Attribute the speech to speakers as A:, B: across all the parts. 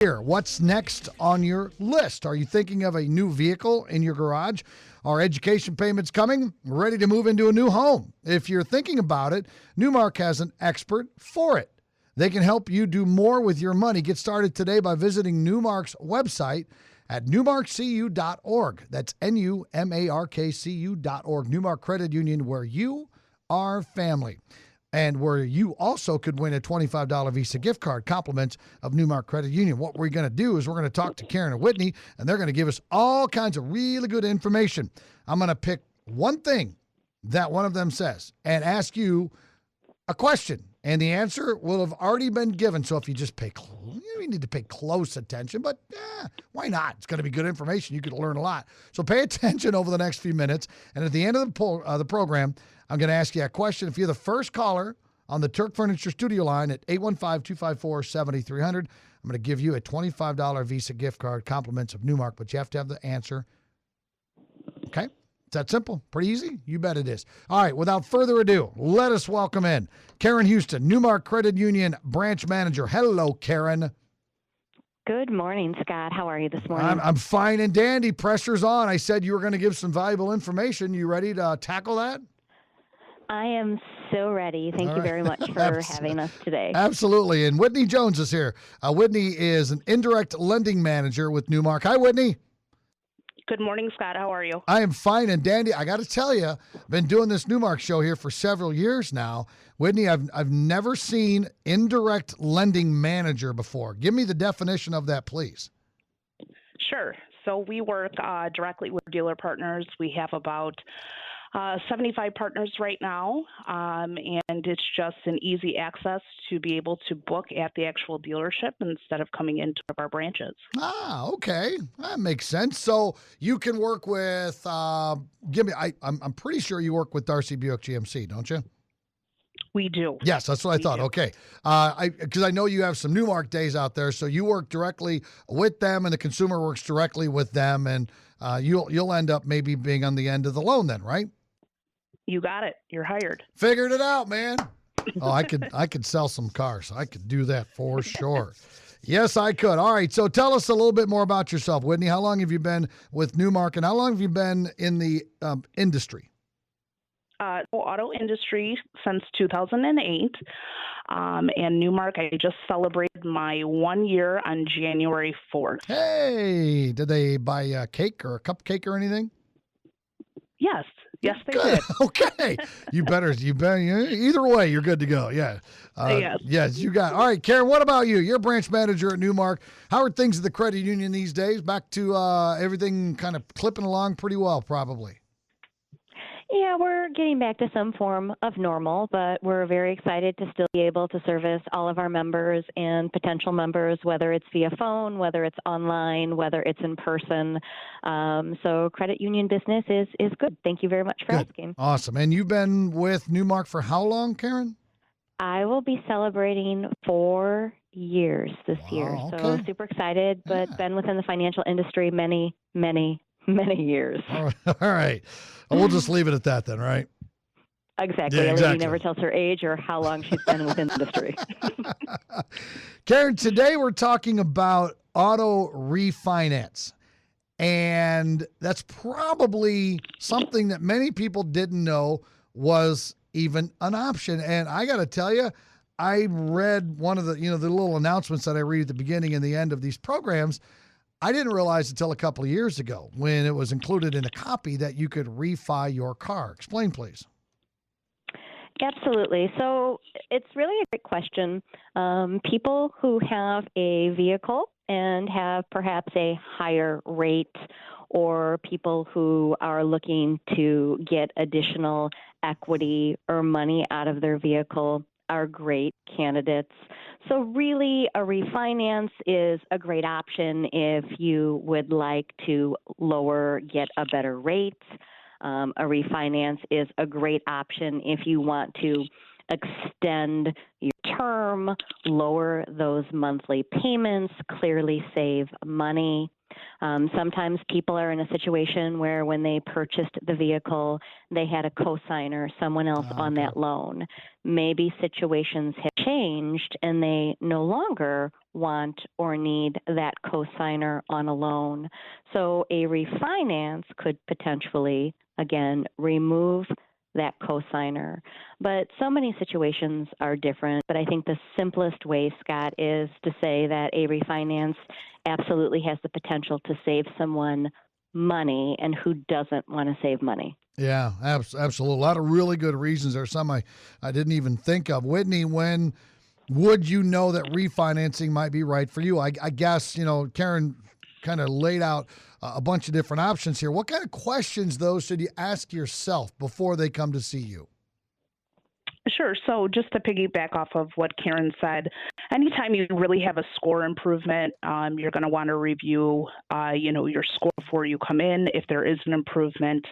A: Here, what's next on your list? Are you thinking of a new vehicle in your garage? Are education payments coming? Ready to move into a new home? If you're thinking about it, NuMark has an expert for it. They can help you do more with your money. Get started today by visiting NuMark's website at NuMarkCU.org. That's NuMarkCU.org. NuMark Credit Union, where you are family. And where you also could win a $25 Visa gift card, compliments of NuMark Credit Union. What we're going to do is we're going to talk to Karen and Whitney, and they're going to give us all kinds of really good information. I'm going to pick one thing that one of them says and ask you a question, and the answer will have already been given. So if you just you need to pay close attention, but why not? It's going to be good information. You could learn a lot. So pay attention over the next few minutes, and at the end of the program, I'm going to ask you a question. If you're the first caller on the Turk Furniture Studio line at 815-254-7300, I'm going to give you a $25 Visa gift card, compliments of NuMark, but you have to have the answer. Okay? It's that simple. Pretty easy? You bet it is. All right, without further ado, let us welcome in Karen Huston, NuMark Credit Union Branch Manager. Hello, Karen.
B: Good morning, Scott. How are you this morning?
A: I'm fine and dandy. Pressure's on. I said you were going to give some valuable information. You ready to tackle that?
B: I am so ready. Thank you very much for having us today.
A: Absolutely. And Whitney Jones is here. Whitney is an indirect lending manager with NuMark. Hi, Whitney.
C: Good morning, Scott. How are you?
A: I am fine and dandy. I got to tell you, I've been doing this NuMark show here for several years now. Whitney, I've never seen indirect lending manager before. Give me the definition of that, please.
C: Sure. So we work directly with dealer partners. We have about 75 partners right now, and it's just an easy access to be able to book at the actual dealership instead of coming into our branches.
A: Ah, okay. That makes sense. So you can work with, I'm pretty sure you work with Darcy Buick GMC, don't you?
C: We do.
A: Yes, that's what I thought. Okay. Because I know you have some NuMark days out there, so you work directly with them and the consumer works directly with them, and you'll end up maybe being on the end of the loan then, right?
C: You got it. You're hired.
A: Figured it out, man. Oh, I could sell some cars. I could do that for sure. Yes, I could. All right. So tell us a little bit more about yourself, Whitney. How long have you been with NuMark, and how long have you been in the industry?
C: Auto industry since 2008. And NuMark, I just celebrated my 1 year on January 4th.
A: Hey, did they buy a cake or a cupcake or anything?
C: Yes. Yes, they
A: good.
C: did.
A: Okay. You better. Either way, you're good to go. Yeah. Yes, you got. All right, Karen, what about you? You're a branch manager at NuMark. How are things at the credit union these days? Back to everything kind of clipping along pretty well, probably.
B: Yeah, we're getting back to some form of normal, but we're very excited to still be able to service all of our members and potential members, whether it's via phone, whether it's online, whether it's in person. So credit union business is good. Thank you very much for asking.
A: Awesome. And you've been with NuMark for how long, Karen?
B: I will be celebrating 4 years this year.
A: Okay.
B: So super excited, but been within the financial industry many years.
A: All right. We'll just leave it at that then, right?
B: Exactly.
A: Yeah,
B: A lady never tells her age or how long she's been within the industry.
A: Karen, today we're talking about auto refinance. And that's probably something that many people didn't know was even an option. And I got to tell you, I read one of the little announcements that I read at the beginning and the end of these programs. I didn't realize until a couple of years ago when it was included in a copy that you could refi your car. Explain, please.
B: Absolutely. So it's really a great question. People who have a vehicle and have perhaps a higher rate, or people who are looking to get additional equity or money out of their vehicle are great candidates. So really, a refinance is a great option if you would like to get a better rate. A refinance is a great option if you want to extend your term, lower those monthly payments, clearly save money. Sometimes people are in a situation where when they purchased the vehicle, they had a cosigner, someone else on
A: Okay.
B: that loan. Maybe situations have changed and they no longer want or need that cosigner on a loan. So a refinance could potentially, again, remove that cosigner. But so many situations are different. But I think the simplest way, Scott, is to say that a refinance absolutely has the potential to save someone money, and who doesn't want to save money?
A: Yeah, absolutely. A lot of really good reasons. There's some I didn't even think of. Whitney, when would you know that refinancing might be right for you? I guess, Karen kind of laid out a bunch of different options here. What kind of questions, though, should you ask yourself before they come to see you?
C: Sure. So just to piggyback off of what Karen said, anytime you really have a score improvement, you're going to want to review, your score before you come in. If there is an improvement,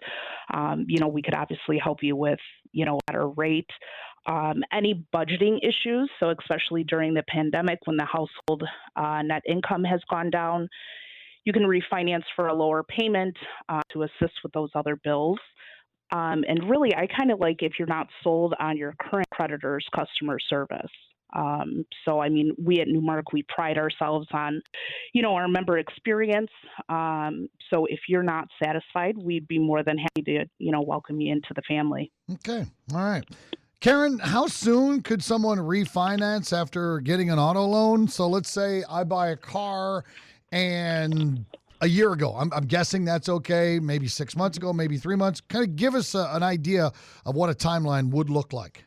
C: we could obviously help you with, better rate. Any budgeting issues, so especially during the pandemic when the household net income has gone down, you can refinance for a lower payment to assist with those other bills. And really, I kind of like if you're not sold on your current creditor's customer service. We at NuMark, we pride ourselves on, our member experience. So if you're not satisfied, we'd be more than happy to, welcome you into the family.
A: Okay. All right. Karen, how soon could someone refinance after getting an auto loan? So let's say I buy a car and a year ago, I'm guessing that's okay, maybe 6 months ago, maybe 3 months. Kind of give us an idea of what a timeline would look like.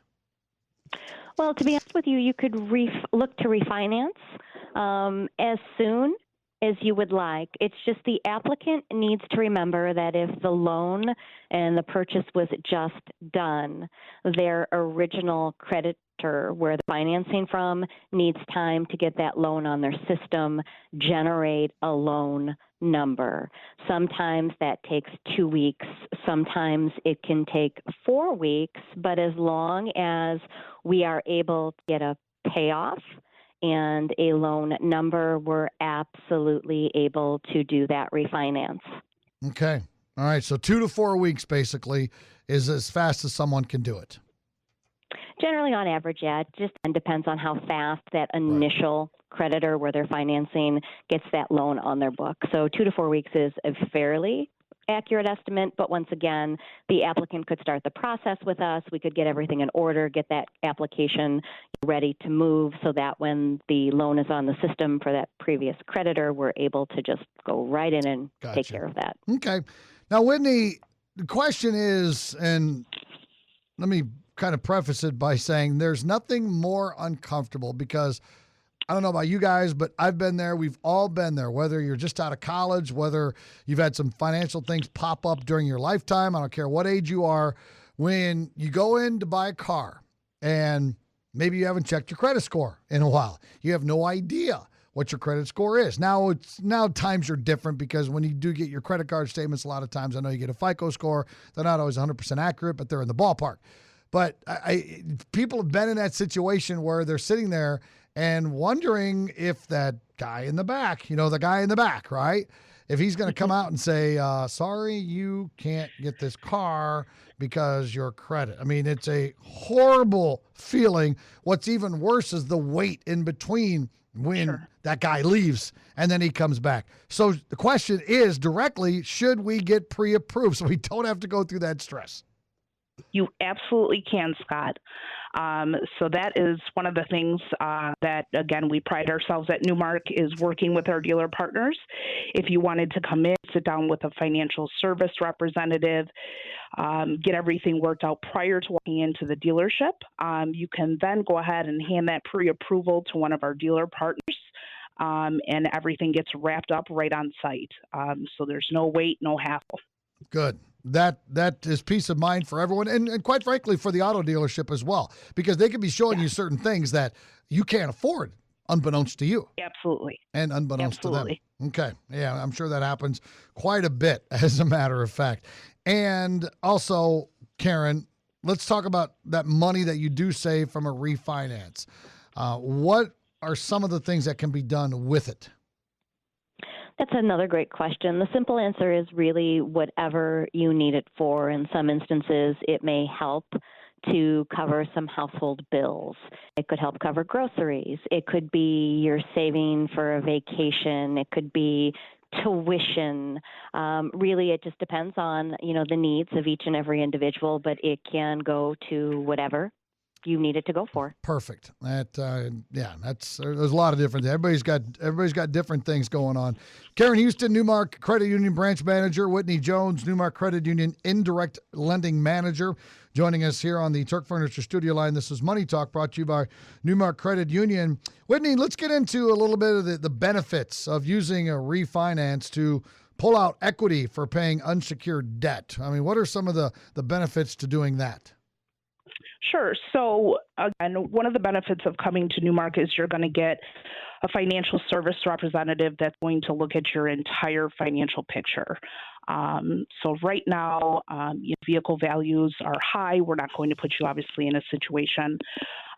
B: Well, to be honest with you, you could look to refinance as soon as you would like. It's just the applicant needs to remember that if the loan and the purchase was just done, their original creditor, where the financing from, needs time to get that loan on their system, generate a loan number. Sometimes that takes 2 weeks. Sometimes it can take 4 weeks. But as long as we are able to get a payoff and a loan number, we're absolutely able to do that refinance.
A: Okay. All right. So 2 to 4 weeks basically is as fast as someone can do it.
B: Generally, on average, yeah. It just depends on how fast that initial creditor where they're financing gets that loan on their book. So 2 to 4 weeks is a fairly accurate estimate, but once again, the applicant could start the process with us. We could get everything in order, get that application ready to move so that when the loan is on the system for that previous creditor, we're able to just go right in and take care of that.
A: Okay. Now, Whitney, the question is, and let me kind of preface it by saying there's nothing more uncomfortable because I don't know about you guys, but I've been there. We've all been there, whether you're just out of college, whether you've had some financial things pop up during your lifetime. I don't care what age you are. When you go in to buy a car and maybe you haven't checked your credit score in a while, you have no idea what your credit score is. Now times are different because when you do get your credit card statements, a lot of times I know you get a FICO score. They're not always 100% accurate, but they're in the ballpark. But people have been in that situation where they're sitting there and wondering if that guy in the back, the guy in the back, right? If he's going to come out and say, sorry, you can't get this car because your credit. I mean, it's a horrible feeling. What's even worse is the wait in between when that guy leaves and then he comes back. So the question is directly, should we get pre-approved so we don't have to go through that stress?
C: You absolutely can, Scott. So that is one of the things that, again, we pride ourselves at NuMark is working with our dealer partners. If you wanted to come in, sit down with a financial service representative, get everything worked out prior to walking into the dealership, you can then go ahead and hand that pre-approval to one of our dealer partners. And everything gets wrapped up right on site. So there's no wait, no hassle.
A: Good. That is peace of mind for everyone, and quite frankly, for the auto dealership as well, because they could be showing you certain things that you can't afford, unbeknownst to you.
C: Absolutely.
A: And unbeknownst to them. Okay. Yeah, I'm sure that happens quite a bit, as a matter of fact. And also, Karen, let's talk about that money that you do save from a refinance. What are some of the things that can be done with it?
B: That's another great question. The simple answer is really whatever you need it for. In some instances, it may help to cover some household bills. It could help cover groceries. It could be you're saving for a vacation. It could be tuition. Really, it just depends on, the needs of each and every individual, but it can go to whatever you need it to go for.
A: Perfect. There's a lot of different. Everybody's got different things going on. Karen Huston, NuMark Credit Union Branch Manager. Whitney Jones, NuMark Credit Union Indirect Lending Manager, joining us here on the Turk Furniture Studio Line. This is Money Talk, brought to you by NuMark Credit Union. Whitney, let's get into a little bit of the benefits of using a refinance to pull out equity for paying unsecured debt. I mean, what are some of the benefits to doing that?
C: Sure. So, again, one of the benefits of coming to NuMark is you're going to get a financial service representative that's going to look at your entire financial picture. So right now, vehicle values are high. We're not going to put you, obviously, in a situation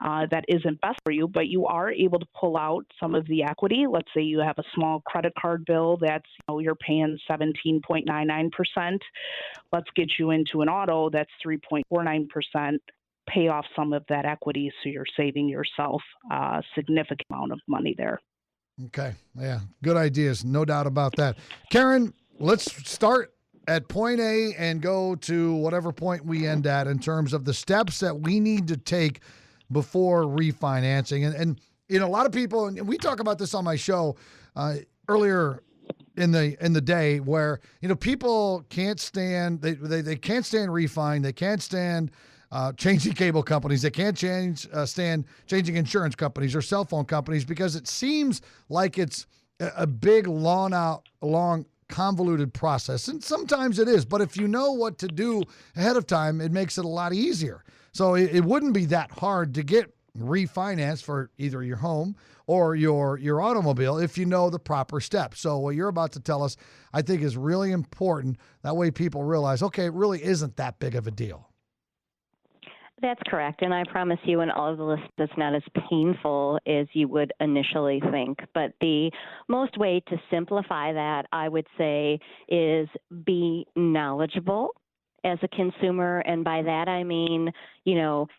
C: that isn't best for you, but you are able to pull out some of the equity. Let's say you have a small credit card bill that's, you're paying 17.99%. Let's get you into an auto that's 3.49%. Pay off some of that equity so you're saving yourself a significant amount of money there.
A: Okay. Yeah. Good ideas. No doubt about that. Karen, let's start at point A and go to whatever point we end at in terms of the steps that we need to take before refinancing. And a lot of people, and we talk about this on my show earlier in the day, where, people can't stand, they can't stand refi, they can't stand changing cable companies. They can't stand changing insurance companies or cell phone companies because it seems like it's a big, long, convoluted process. And sometimes it is. But if you know what to do ahead of time, it makes it a lot easier. So it wouldn't be that hard to get refinanced for either your home or your automobile if you know the proper steps. So what you're about to tell us, I think, is really important. That way people realize, okay, it really isn't that big of a deal.
B: That's correct. And I promise you, in all of the lists, it's not as painful as you would initially think. But the most way to simplify that, I would say, is be knowledgeable as a consumer. And by that, I mean,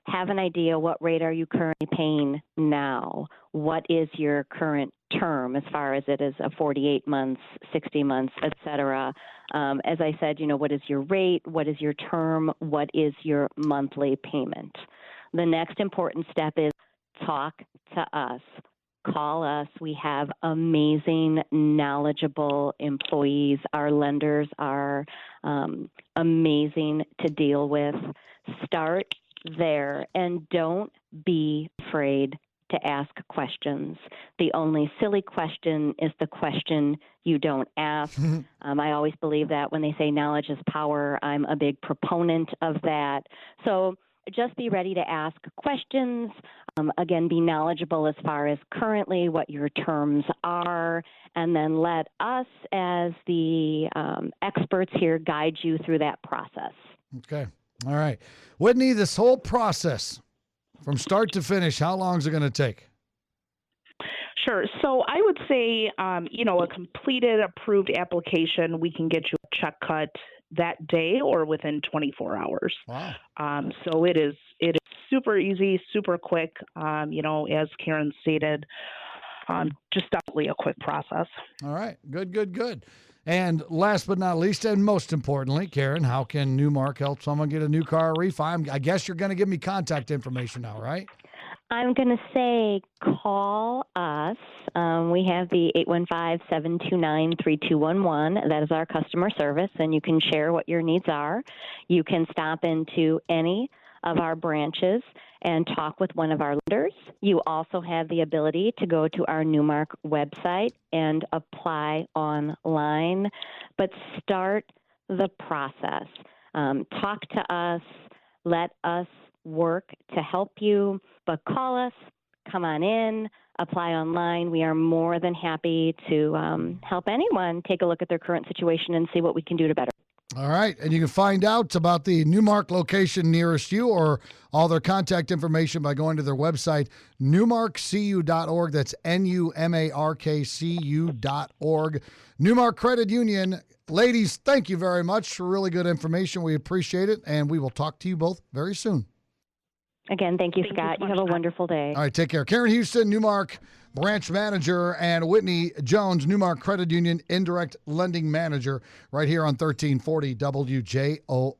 B: have an idea, what rate are you currently paying now? What is your current term as far as it is a 48 months, 60 months, et cetera? As I said, what is your rate? What is your term? What is your monthly payment? The next important step is talk to us. Call us. We have amazing, knowledgeable employees. Our lenders are amazing to deal with. Start there and don't be afraid to ask questions. The only silly question is the question you don't ask. I always believe that when they say knowledge is power, I'm a big proponent of that. So just be ready to ask questions. Again, be knowledgeable as far as currently what your terms are, and then let us as the experts here guide you through that process. Okay.
A: All right. Whitney, this whole process from start to finish, how long is it going to take?
C: Sure. So I would say, a completed, approved application, we can get you a check cut that day or within 24 hours.
A: Wow.
C: So it is super easy, super quick. As Karen stated, just definitely a quick process.
A: All right. Good. And last but not least, and most importantly, Karen, how can NuMark help someone get a new car or refi? I guess you're going to give me contact information now, right?
B: I'm going to say call us. We have the 815-729-3211. That is our customer service, and you can share what your needs are. You can stop into any of our branches and talk with one of our lenders. You also have the ability to go to our NuMark website and apply online, but start the process. Talk to us, let us work to help you, but call us, come on in, apply online. We are more than happy to help anyone take a look at their current situation and see what we can do to better.
A: All right. And you can find out about the NuMark location nearest you or all their contact information by going to their website, NuMarkCU.org. That's NuMarkCU.org. NuMark Credit Union. Ladies, thank you very much for really good information. We appreciate it, and we will talk to you both very soon.
B: Again, thank you,
C: Thank you
B: Scott.
C: so
B: You
C: much,
B: have a
C: Scott.
B: wonderful day.
A: All right, take care. Karen Huston, NuMark Branch Manager, and Whitney Jones, NuMark Credit Union Indirect Lending Manager, right here on 1340 WJOL.